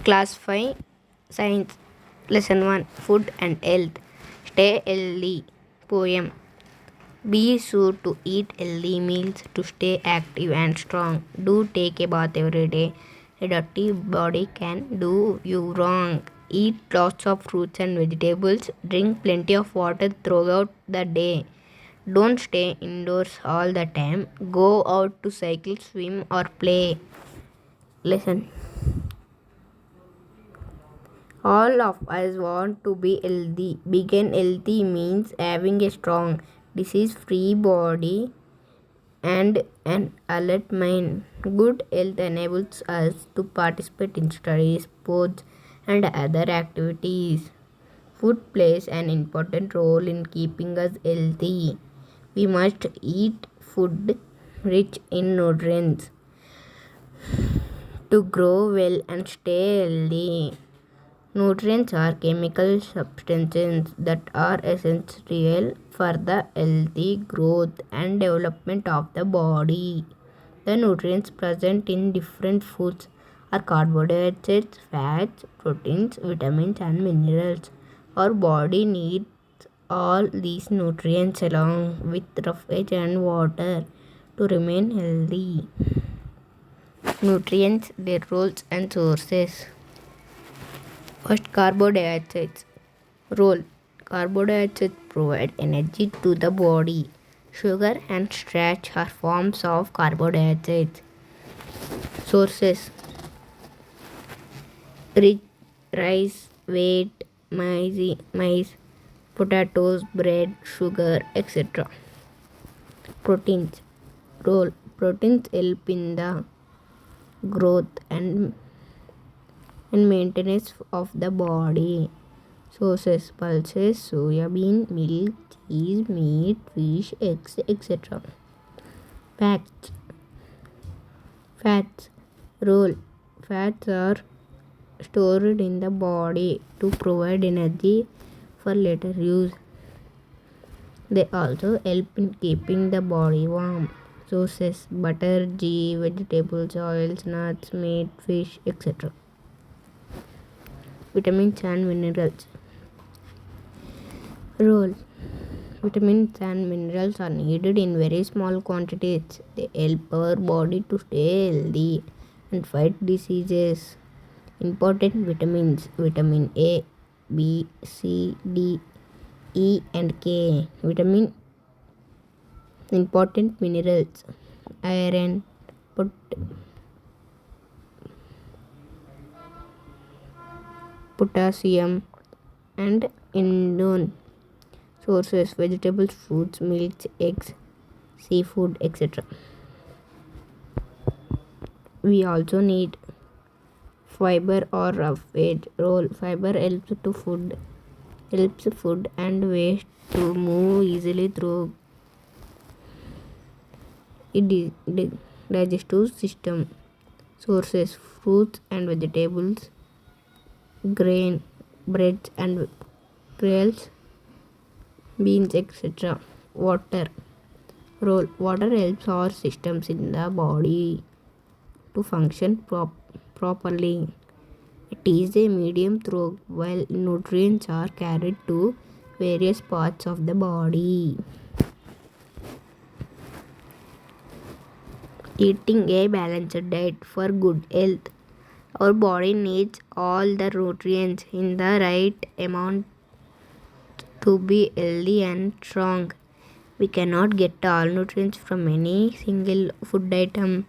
Class 5 Science Lesson 1 Food and Health. Stay healthy. Poem. Be sure to eat healthy meals to stay active and strong. Do take a bath every day. A dirty body can do you wrong. Eat lots of fruits and vegetables. Drink plenty of water throughout the day. Don't stay indoors all the time. Go out to cycle, swim, or play. Listen. All of us want to be healthy. Being healthy means having a strong, disease free body and an alert mind. Good health enables us to participate in studies, sports, and other activities. Food plays an important role in keeping us healthy. We must eat food rich in nutrients to grow well and stay healthy. Nutrients are chemical substances that are essential for the healthy growth and development of the body. The nutrients present in different foods are carbohydrates, fats, proteins, vitamins, and minerals. Our body needs all these nutrients along with roughage and water to remain healthy. Nutrients, their roles and sources. First, carbohydrates. Role. Carbohydrates provide energy to the body. Sugar and starch are forms of carbohydrates. Sources. Rice, wheat, maize, potatoes, bread, sugar, etc. Proteins. Role. Proteins help in the growth and maintenance of the body. Sources: pulses, soya bean, milk, cheese, meat, fish, eggs, etc. Fats. Fats. Role. Fats are stored in the body to provide energy for later use. They also help in keeping the body warm. Sources: butter, ghee, vegetables, oils, nuts, meat, fish, etc. Vitamins and minerals. Role. Vitamins and minerals are needed in very small quantities. They help our body to stay healthy and fight diseases. Important vitamins: vitamin A, B, C, D, E, and K. Important minerals: iron, potassium, and iodine. Sources: vegetables, fruits, milk, eggs, seafood, etc. We also need fiber or roughage. Role. Fiber helps food and waste to move easily through the digestive system. Sources: fruits and vegetables, grain, breads and cereals, beans, etc. Water. Role. Water helps our systems in the body to function properly. It is a medium through while nutrients are carried to various parts of the body. Eating a balanced diet for good health. Our body needs all the nutrients in the right amount to be healthy and strong. We cannot get all nutrients from any single food item.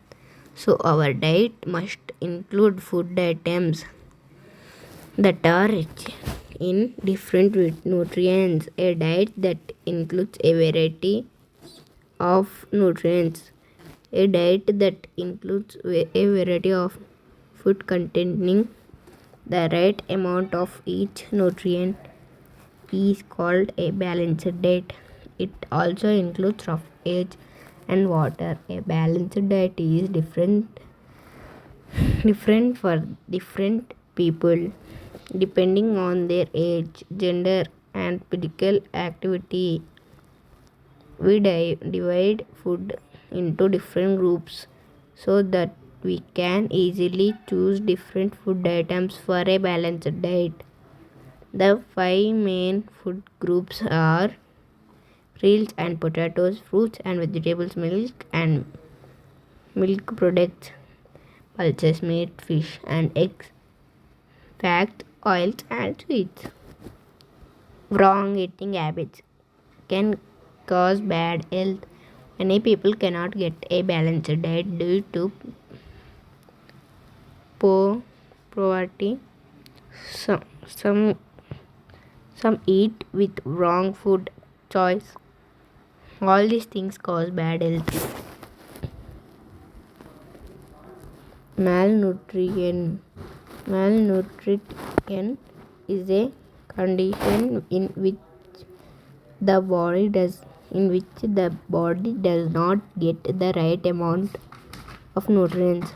So our diet must include food items that are rich in different nutrients. A diet that includes a variety of nutrients. A diet that includes a variety of food containing the right amount of each nutrient is called a balanced diet. It also includes roughage and water. A balanced diet is different for different people depending on their age, gender, and physical activity. We divide food into different groups so that we can easily choose different food items for a balanced diet. The five main food groups are cereals and potatoes, fruits and vegetables, milk and milk products, pulses, meat, fish and eggs, fats, oils and sweets. Wrong eating habits can cause bad health. Many people cannot get a balanced diet due to poverty. Some, some, some eat with wrong food choice. All these things cause bad health. Malnutrition is a condition in which the body does not get the right amount of nutrients.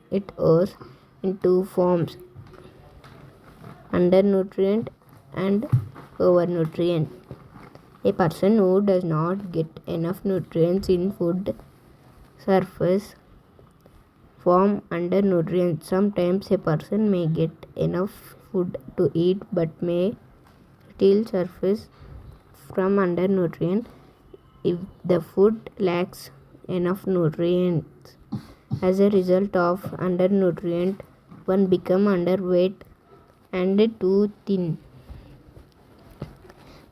It occurs in two forms: undernutrient and overnutrient. A person who does not get enough nutrients in food suffers from undernutrition. Sometimes a person may get enough food to eat but may still suffer from undernutrition if the food lacks enough nutrients. As a result of undernutrition, one becomes underweight and too thin.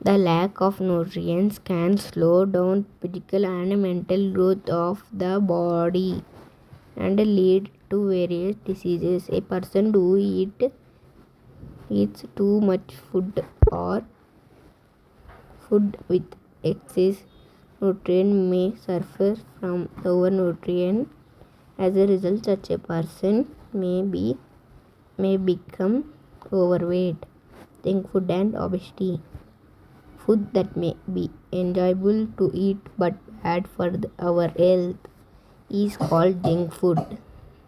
The lack of nutrients can slow down physical and mental growth of the body and lead to various diseases. A person who eats too much food or food with excess nutrient may suffer from overnutrition. As a result, such a person may become overweight. Junk food and obesity. Food that may be enjoyable to eat but bad for our health is called junk food.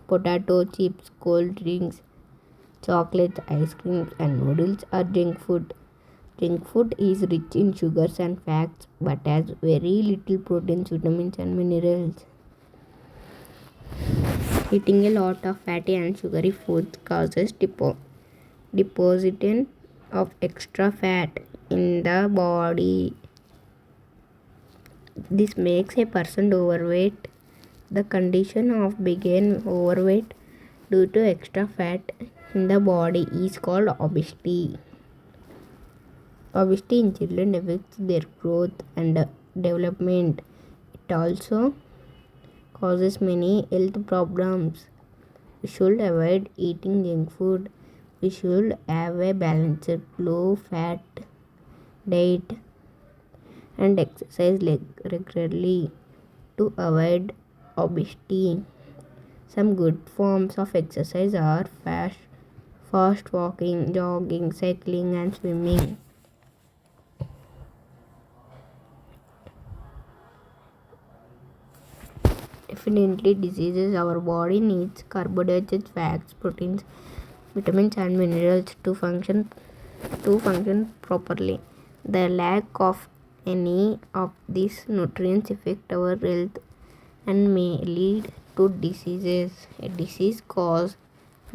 Potato chips, cold drinks, chocolates, ice creams and noodles are junk food. Junk food is rich in sugars and fats but has very little proteins, vitamins and minerals. Eating a lot of fatty and sugary foods causes deposition of extra fat in the body. This makes a person overweight. The condition of being overweight due to extra fat in the body is called obesity. Obesity in children affects their growth and development. It also causes many health problems. We should avoid eating junk food. We should have a balanced low fat diet and exercise regularly to avoid obesity. Some good forms of exercise are fast walking, jogging, cycling and swimming. Definitely diseases. Our body needs carbohydrates, fats, proteins, vitamins and minerals to function properly. The lack of any of these nutrients affect our health and may lead to diseases. A disease caused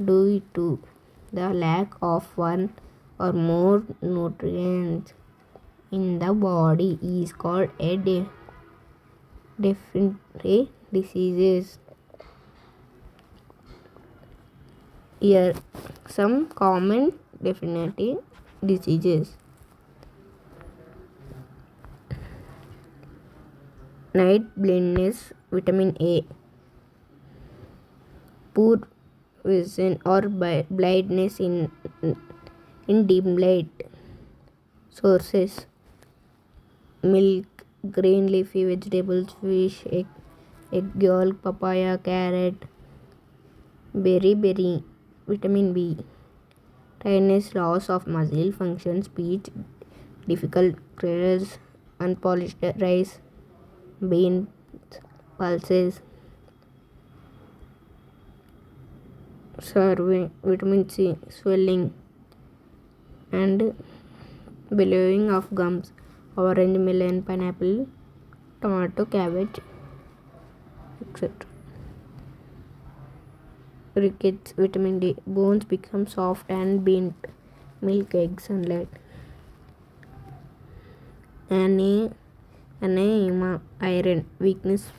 due to the lack of one or more nutrients in the body is called a deficiency diseases. Here some common deficiency diseases: night blindness, vitamin A, poor vision or blindness in dim light sources, milk, green leafy vegetables, fish, egg yolk, papaya, carrot, berry, vitamin B, tiredness, loss of muscle function, speech, difficult prayers, unpolished rice, beans, pulses, serving, vitamin C, swelling and billowing of gums, orange, melon, pineapple, tomato, cabbage, etc. rickets, vitamin D. Bones become soft and bent. Milk, eggs, sunlight. Anemia, iron, weakness,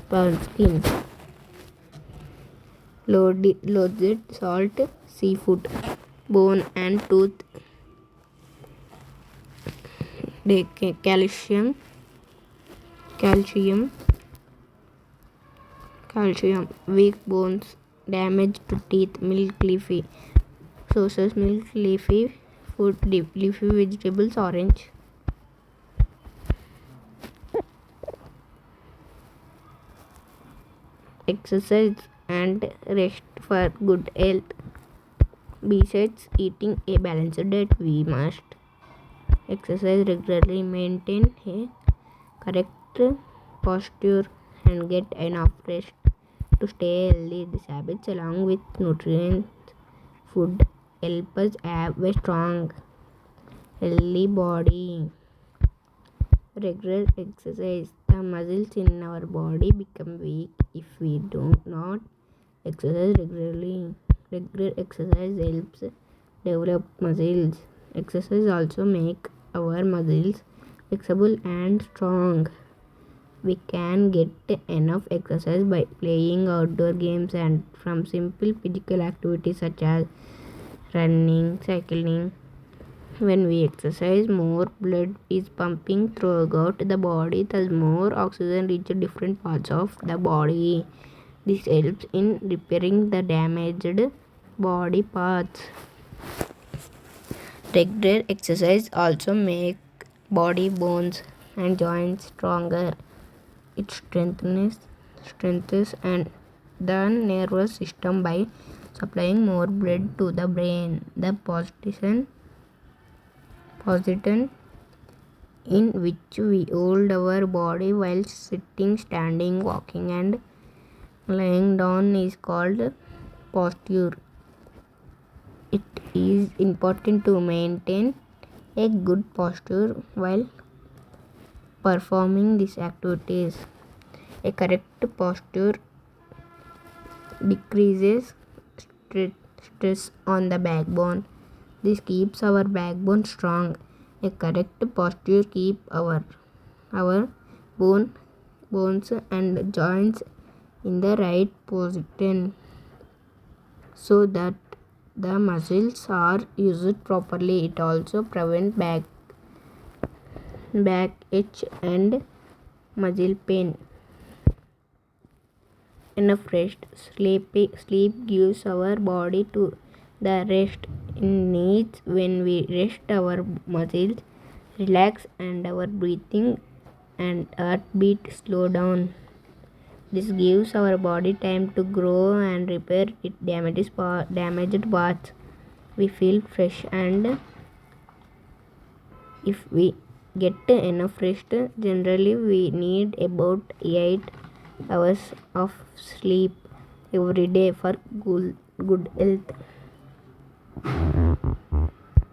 burn skin. Loaded salt, seafood, bone and tooth. Calcium, calcium, calcium, weak bones, damage to teeth, milk, leafy sources, milk, leafy food, leafy vegetables, orange. Exercise and rest for good health. Besides eating a balanced diet, we must exercise regularly, maintain a correct posture, and get enough rest to stay healthy. These habits, along with nutrient food, help us have a strong, healthy body. Regular exercise. The muscles in our body become weak if we do not exercise regularly. Regular exercise helps develop muscles. Exercise also make our muscles flexible and strong. We can get enough exercise by playing outdoor games and from simple physical activities such as running, cycling. When we exercise, more blood is pumping throughout the body, thus more oxygen reaches different parts of the body. This helps in repairing the damaged body parts. Regular exercise also make body bones and joints stronger. It strengthens and the nervous system by supplying more blood to the brain. The position in which we hold our body while sitting, standing, walking, and lying down is called posture. It is important to maintain a good posture while performing these activities. A correct posture decreases stress on the backbone. This keeps our backbone strong. A correct posture keeps our bones and joints in the right position so that the muscles are used properly. It also prevents backache and muscle pain. Enough rest. Sleep gives our body to the rest it needs. When we rest, our muscles relax and our breathing and heartbeat slow down. This gives our body time to grow and repair its damaged parts. We feel fresh, and if we get enough rest, generally we need about 8 hours of sleep every day for good health.